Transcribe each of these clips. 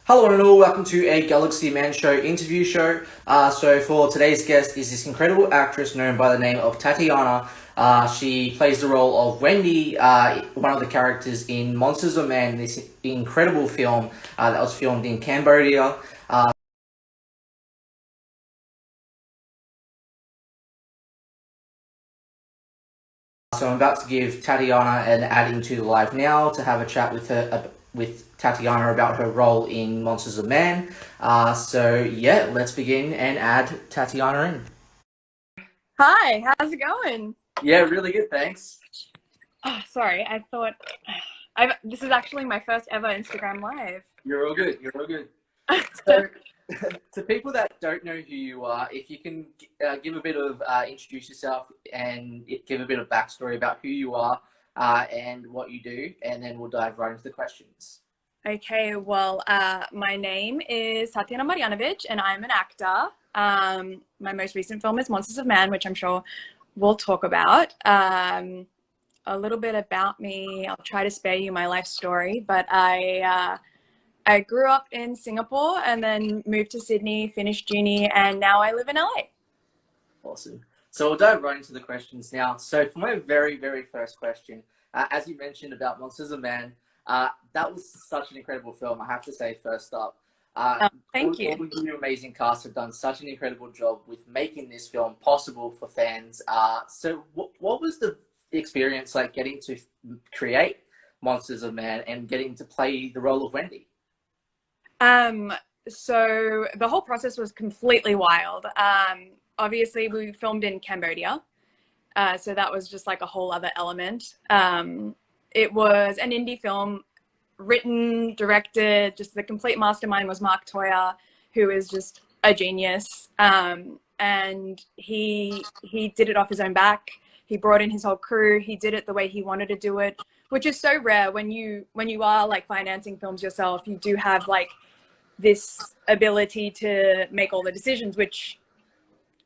Hello and all, welcome to a Galaxy Man Show interview show. So for today's guest is this incredible actress known by the name of Tatjana. She plays the role of Wendy, one of the characters in Monsters of Man, this incredible film that was filmed in Cambodia. So I'm about to give Tatiana an add into the live now to have a chat with her with Tatiana about her role in Monsters of Man. So yeah, let's begin and add Tatiana in. Hi, how's it going? Yeah, really good, thanks. Oh, sorry, I thought this is actually my first ever Instagram live. You're all good. You're all good. So, to people that don't know who you are, if you can give a bit of introduce yourself and give a bit of backstory about who you are and what you do, and then we'll dive right into the questions. Okay, well, my name is Tatjana Marjanovic, and I'm an actor. My most recent film is Monsters of Man, which I'm sure we'll talk about. A little bit about me. I'll try to spare you my life story, but I grew up in Singapore and then moved to Sydney, finished uni, and now I live in LA. Awesome. So we'll dive right into the questions now. So for my very, very first question, as you mentioned about Monsters of Man, that was such an incredible film. I have to say, first up, uh, Thank all you. of your amazing cast have done such an incredible job with making this film possible for fans. So what was the experience like getting to create Monsters of Man and getting to play the role of Wendy? Um, so the whole process was completely wild. Obviously, we filmed in Cambodia, so that was just like a whole other element. It was an indie film, written, directed. Just the complete mastermind was Mark Toyer, who is just a genius. And he did it off his own back. He brought in his whole crew. He did it the way he wanted to do it, which is so rare when you are like financing films yourself. You do have like this ability to make all the decisions, which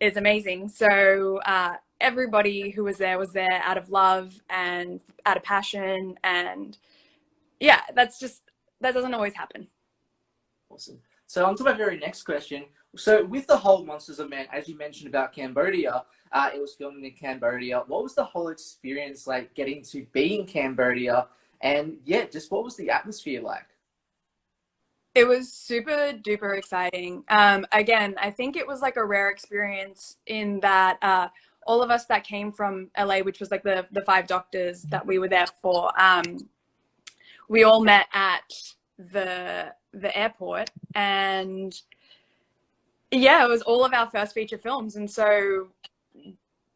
is amazing. So everybody who was there out of love and out of passion. And yeah, that doesn't always happen. Awesome. So on to my very next question. So with the whole Monsters of Man, as you mentioned about Cambodia, it was filmed in Cambodia. What was the whole experience like getting to be in Cambodia? And yeah, just what was the atmosphere like? It was super duper exciting. Again, I think it was like a rare experience in that all of us that came from LA, which was like the five doctors that we were there for, we all met at the airport, and yeah, it was all of our first feature films. And so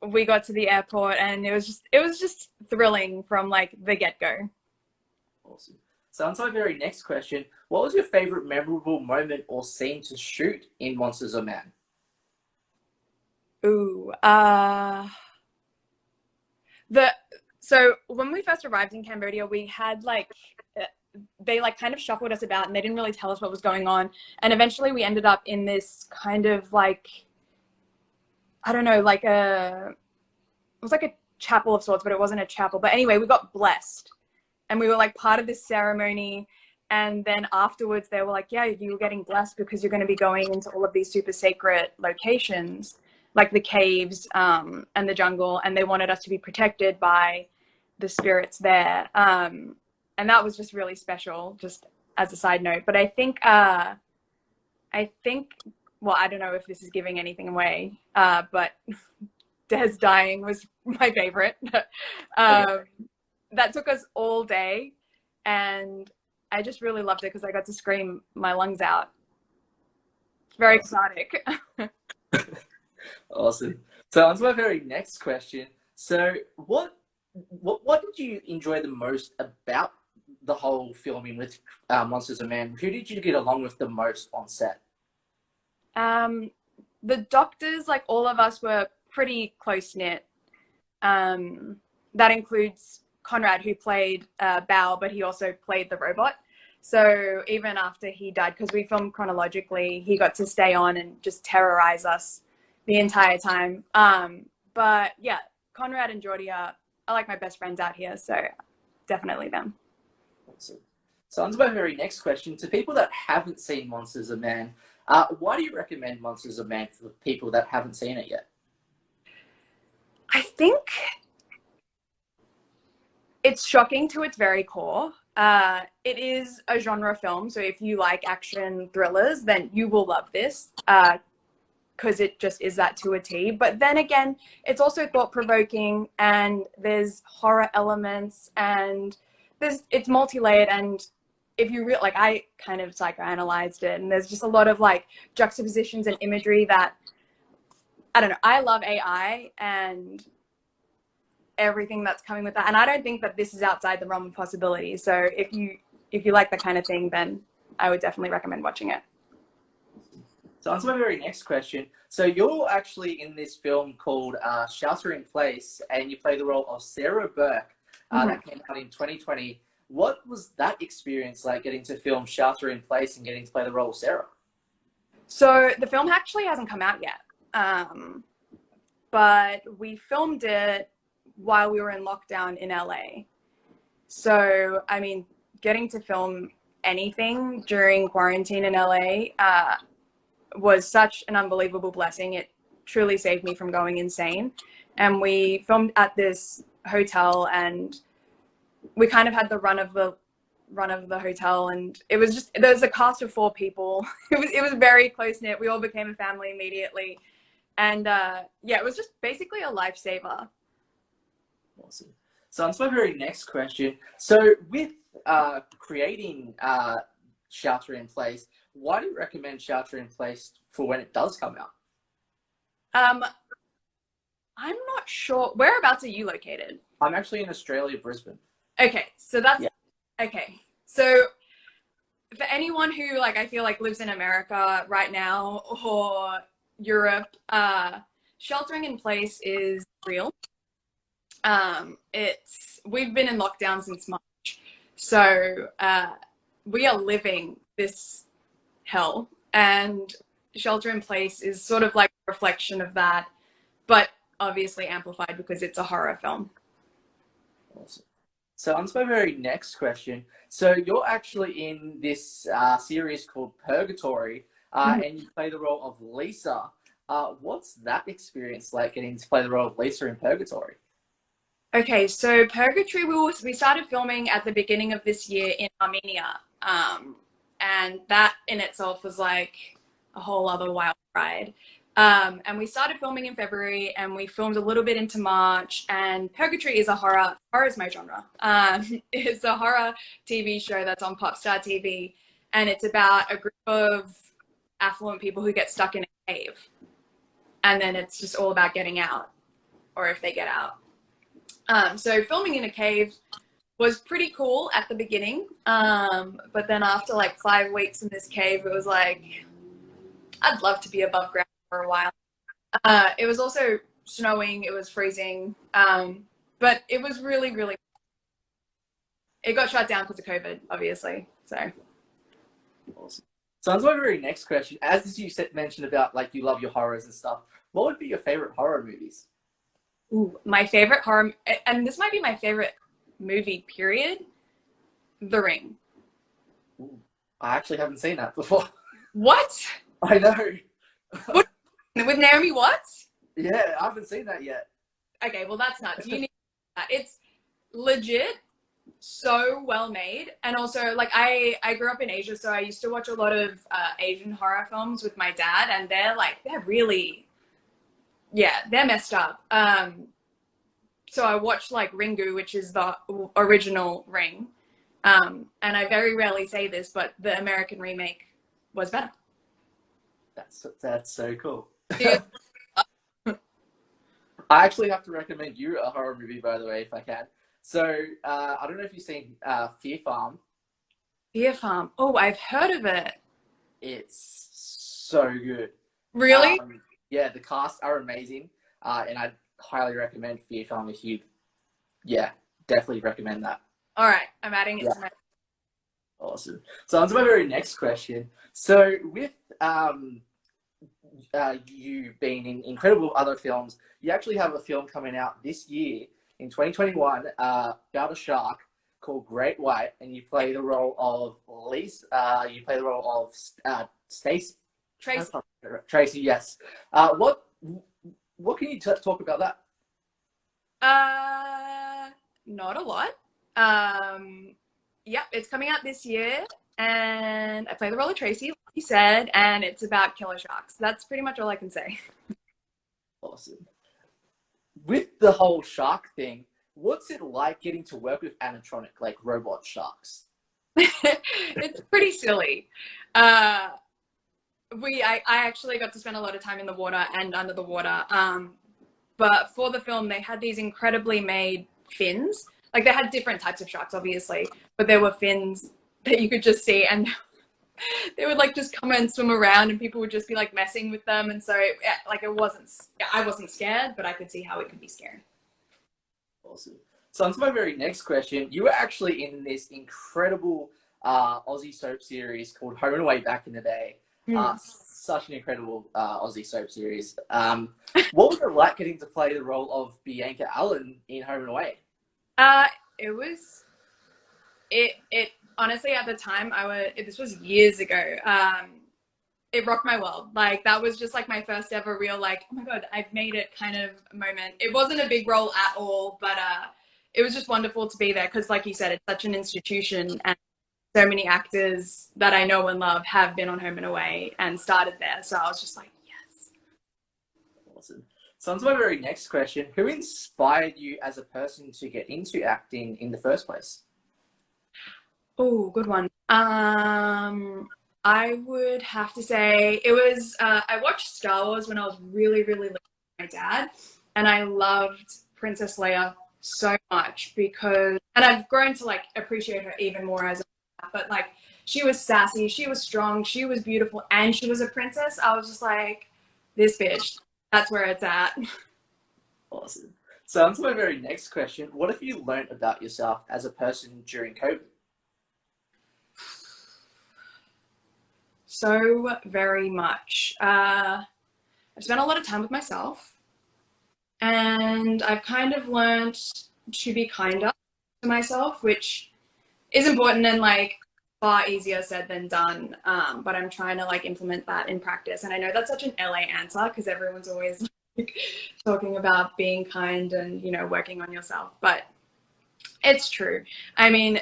we got to the airport, and it was just thrilling from like the get-go. Awesome. So on to my very next question. What was your favorite memorable moment or scene to shoot in Monsters of Man? Ooh, the so when we first arrived in Cambodia, we had like uh, they like kind of shuffled us about, and they didn't really tell us what was going on. And eventually we ended up in this kind of like, I don't know, like it was like a chapel of sorts, but it wasn't a chapel. But anyway, we got blessed, and we were like part of this ceremony. And then afterwards, they were like, "Yeah, you were getting blessed because you're going to be going into all of these super sacred locations, like the caves and the jungle, and they wanted us to be protected by the spirits there." And that was just really special, just as a side note. But I think, well, I don't know if this is giving anything away, but Des dying was my favorite. Okay. um, that took us all day, and I just really loved it because I got to scream my lungs out. It's very Awesome. exotic. Awesome. So on to my very next question. So what did you enjoy the most about the whole filming with Monsters of Man? Who did you get along with the most on set? um, the doctors, like all of us, were pretty close knit. Um, that includes Conrad, who played Bao, but he also played the robot. So even after he died, because we filmed chronologically, he got to stay on and just terrorize us the entire time. But yeah, Conrad and Georgia are like my best friends out here, so definitely them. Awesome. So on to my very next question. To people that haven't seen Monsters of Man, why do you recommend Monsters of Man for people that haven't seen it yet? I think it's shocking to its very core. It is a genre film, so if you like action thrillers, then you will love this because it just is that to a T. But then again, it's also thought provoking, and there's horror elements, and it's multi layered. And if you like, I kind of psychoanalyzed it, and there's just a lot of like juxtapositions and imagery that I don't know. I love AI and everything that's coming with that, and I don't think that this is outside the realm of possibility. So if you like that kind of thing, then I would definitely recommend watching it. So on to my very next question. So you're actually in this film called Shelter in Place, and you play the role of Sarah Burke. That came out in 2020. What was that experience like, getting to film Shelter in Place and getting to play the role of Sarah? So the film actually hasn't come out yet, but we filmed it while we were in lockdown in LA. So, I mean, getting to film anything during quarantine in LA was such an unbelievable blessing. It truly saved me from going insane. And we filmed at this hotel, and we kind of had the run of the hotel, and it was just, there was a cast of 4 people. It was very close knit. We all became a family immediately. And yeah, it was just basically a lifesaver. Awesome. So on to my very next question. So with creating Shelter in Place, why do you recommend Shelter in Place for when it does come out? I'm not sure. Whereabouts are you located? I'm actually in Australia, Brisbane. Okay, so that's Yeah. okay. So for anyone who like I feel like lives in America right now or Europe, sheltering in place is real. We've been in lockdown since March, so we are living this hell, and shelter in place is sort of like a reflection of that, but obviously amplified because it's a horror film. Awesome. So on to my very next question. So you're actually in this series called Purgatory, and you play the role of Lisa. What's that experience like, getting to play the role of Lisa in Purgatory? Okay, so Purgatory, we started filming at the beginning of this year in Armenia, and that in itself was like a whole other wild ride. And we started filming in February, and we filmed a little bit into March. And Purgatory is a horror. Horror is my genre. It's a horror TV show that's on Popstar TV, and it's about a group of affluent people who get stuck in a cave, and then it's just all about getting out, or if they get out. So filming in a cave was pretty cool at the beginning, but then after like 5 weeks in this cave, it was like, I'd love to be above ground for a while. It was also snowing, it was freezing, but it was really, really, it got shut down because of COVID, obviously, so. Awesome. So on to my very next question. As you mentioned about like you love your horrors and stuff, what would be your favorite horror movies? Ooh, my favorite horror, and this might be my favorite movie, period, The Ring. Ooh, I actually haven't seen that before. What? I know. What? With Naomi Watts? Yeah, I haven't seen that yet. Okay, well that's nuts. You need that. It's legit so well made. And also like I grew up in Asia, so I used to watch a lot of Asian horror films with my dad, and they're really, yeah, they're messed up. So I watched like Ringu, which is the original Ring. And I very rarely say this, but the American remake was better. That's so cool. Yeah. I actually have to recommend you a horror movie, by the way, if I can. So I don't know if you've seen Fear Farm. Fear Farm. Oh, I've heard of it. It's so good. Really? Yeah, the cast are amazing, and I highly recommend Fear Farm if you, yeah, definitely recommend that. All right, I'm adding it to my. Awesome. So on to my very next question. So with you being in incredible other films, you actually have a film coming out this year in 2021 about a shark. called Great White, and you play the role of Lisa. You play the role of Stacy. Tracy. Tracy, yes. What can you talk about that? Not a lot. Yep, it's coming out this year, and I play the role of Tracy, like you said, and it's about killer sharks. That's pretty much all I can say. Awesome. With the whole shark thing, what's it like getting to work with animatronic, like robot sharks? It's pretty silly. I actually got to spend a lot of time in the water and under the water. But for the film, they had these incredibly made fins. Like they had different types of sharks, obviously, but there were fins that you could just see, and they would like just come and swim around, and people would just be like messing with them. And so, like, I wasn't scared, but I could see how it could be scary. Awesome. So on to my very next question. You were actually in this incredible Aussie soap series called Home and Away back in the day. Such an incredible Aussie soap series. What was it like getting to play the role of Bianca Allen in Home and Away? It honestly, at the time, this was years ago. It rocked my world. Like that was just like my first ever real, like, oh my God, I've made it kind of moment. It wasn't a big role at all, but it was just wonderful to be there. Cause like you said, it's such an institution, and so many actors that I know and love have been on Home and Away and started there. So I was just like, yes. Awesome. So on to my very next question. Who inspired you as a person to get into acting in the first place? Oh, good one. I would have to say it was, I watched Star Wars when I was really, really little with my dad, and I loved Princess Leia so much and I've grown to like appreciate her even more as but like she was sassy, she was strong, she was beautiful, and she was a princess. I was just like, this bitch, that's where it's at. Awesome. So on to my very next question. What have you learned about yourself as a person during COVID? So very much. I've spent a lot of time with myself, and I've kind of learned to be kinder to myself, which is important and like far easier said than done. But I'm trying to like implement that in practice. And I know that's such an LA answer because everyone's always like talking about being kind and, you know, working on yourself, but it's true. I mean,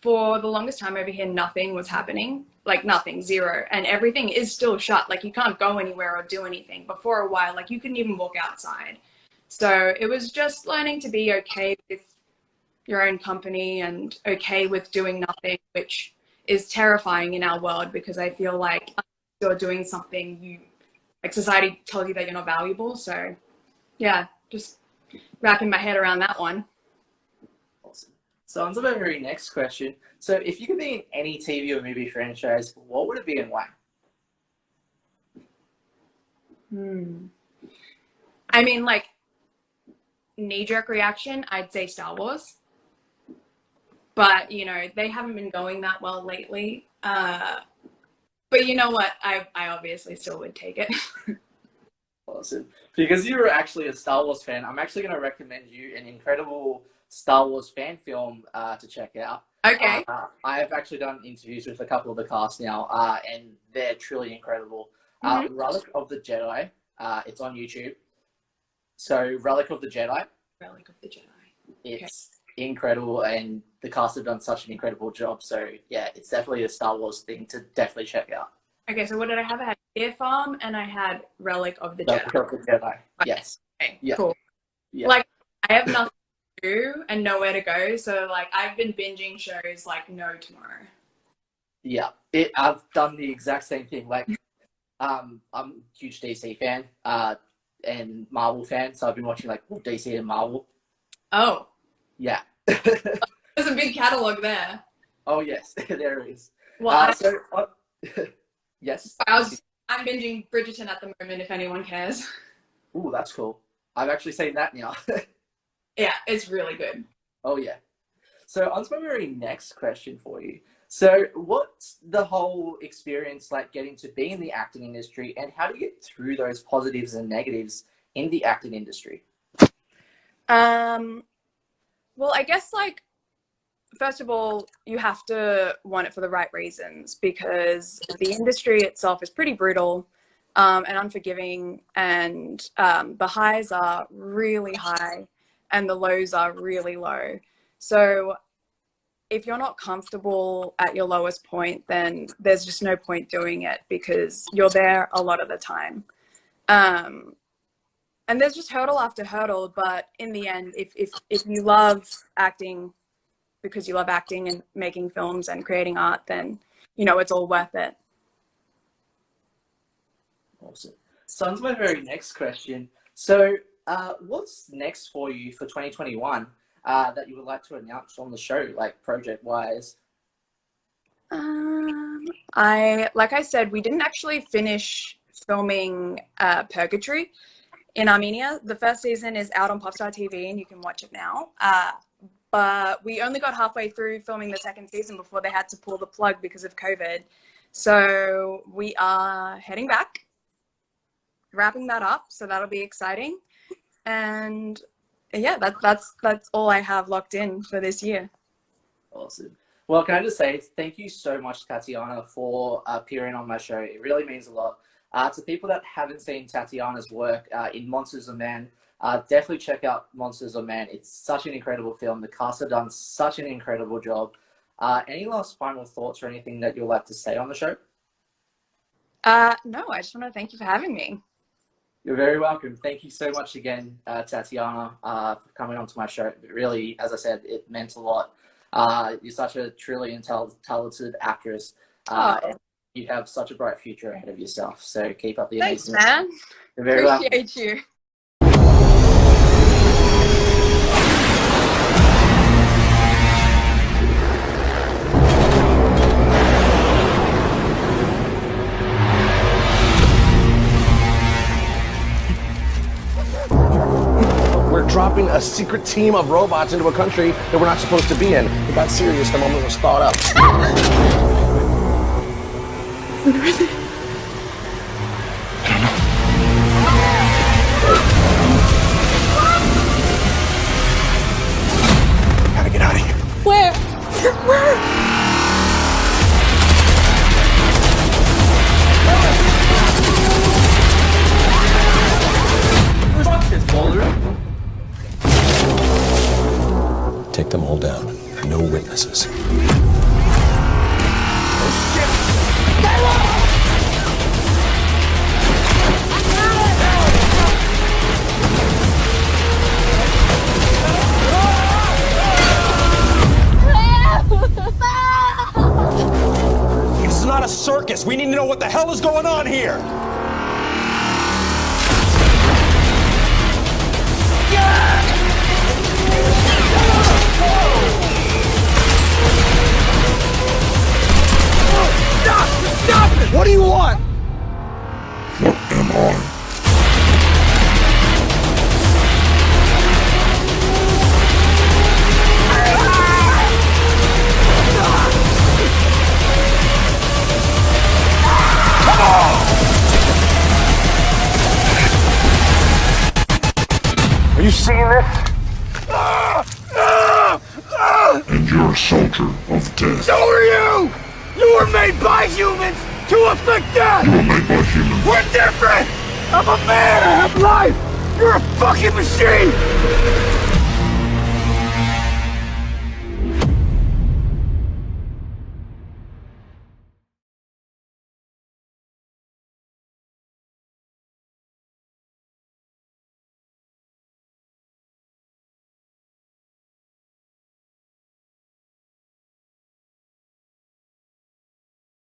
for the longest time over here, nothing was happening, like nothing, zero. And everything is still shut. Like you can't go anywhere or do anything. But for a while, like you couldn't even walk outside. So it was just learning to be okay with your own company and okay with doing nothing, which is terrifying in our world because I feel like you're doing something, like society tells you that you're not valuable. So yeah, just wrapping my head around that one. Awesome. So on to my very next question. So if you could be in any TV or movie franchise, what would it be and why? I mean, like, knee-jerk reaction, I'd say Star Wars. But, you know, they haven't been going that well lately. But you know what? I obviously still would take it. Awesome. Because you were actually a Star Wars fan, I'm actually going to recommend you an incredible Star Wars fan film to check out. Okay. I have actually done interviews with a couple of the cast now, and they're truly incredible. Relic of the Jedi. It's on YouTube. So Relic of the Jedi. Relic of the Jedi. It's incredible, and the cast have done such an incredible job. So yeah, it's definitely a Star Wars thing to definitely check out. Okay, so what did I have? I had Fear Farm and I had Relic of the Relic Jedi. of the Jedi. Yes. Okay, Yeah. cool. Yeah. Like, I have nothing to do and nowhere to go, so like I've been binging shows like no tomorrow. Yeah, I've done the exact same thing. Like, I'm a huge DC fan, and Marvel fan, so I've been watching like DC and Marvel. Oh. Yeah. There's a big catalog there. Oh yes, there is. Well, yes. I'm binging Bridgerton at the moment, if anyone cares. Ooh, that's cool. I've actually seen that now. Yeah, it's really good. Oh yeah. So on to my very next question for you. So what's the whole experience like getting to be in the acting industry, and how do you get through those positives and negatives in the acting industry? Well, I guess like first of all, you have to want it for the right reasons, because the industry itself is pretty brutal and unforgiving, and the highs are really high and the lows are really low. So if you're not comfortable at your lowest point, then there's just no point doing it, because you're there a lot of the time. And there's just hurdle after hurdle, but in the end, if you love acting because you love acting and making films and creating art, then, you know, it's all worth it. Awesome. So on to my very next question. So what's next for you for 2021 that you would like to announce on the show, like project-wise? Like I said, we didn't actually finish filming Purgatory in Armenia. The first season is out on Popstar TV and you can watch it now. But we only got halfway through filming the second season before they had to pull the plug because of COVID. So we are heading back, wrapping that up. So that'll be exciting. And yeah, that's all I have locked in for this year. Awesome. Well, can I just say thank you so much, Tatjana, for appearing on my show. It really means a lot. To people that haven't seen Tatjana's work in Monsters of Man, definitely check out Monsters of Man. It's such an incredible film. The cast have done such an incredible job. Any last final thoughts or anything that you'd like to say on the show? No, I just want to thank you for having me. You're very welcome. Thank you so much again, Tatjana, for coming onto my show. It really, as I said, it meant a lot. You're such a truly talented actress. You have such a bright future ahead of yourself. So keep up the amazing. Thanks, man. You're very welcome. Appreciate you. We're dropping a secret team of robots into a country that we're not supposed to be in. It got serious the moment it was thought up. Where are they? I don't know. Gotta get out of here. Where? Where? Fuck this boulder. Take them all down. No witnesses. This is not a circus. We need to know what the hell is going on here. Stop it! What do you want? What am I? Are you seeing this? And you're a soldier of death. So are you! You were made by humans to afflict death! You were made by humans. We're different! I'm a man, I have life! You're a fucking machine!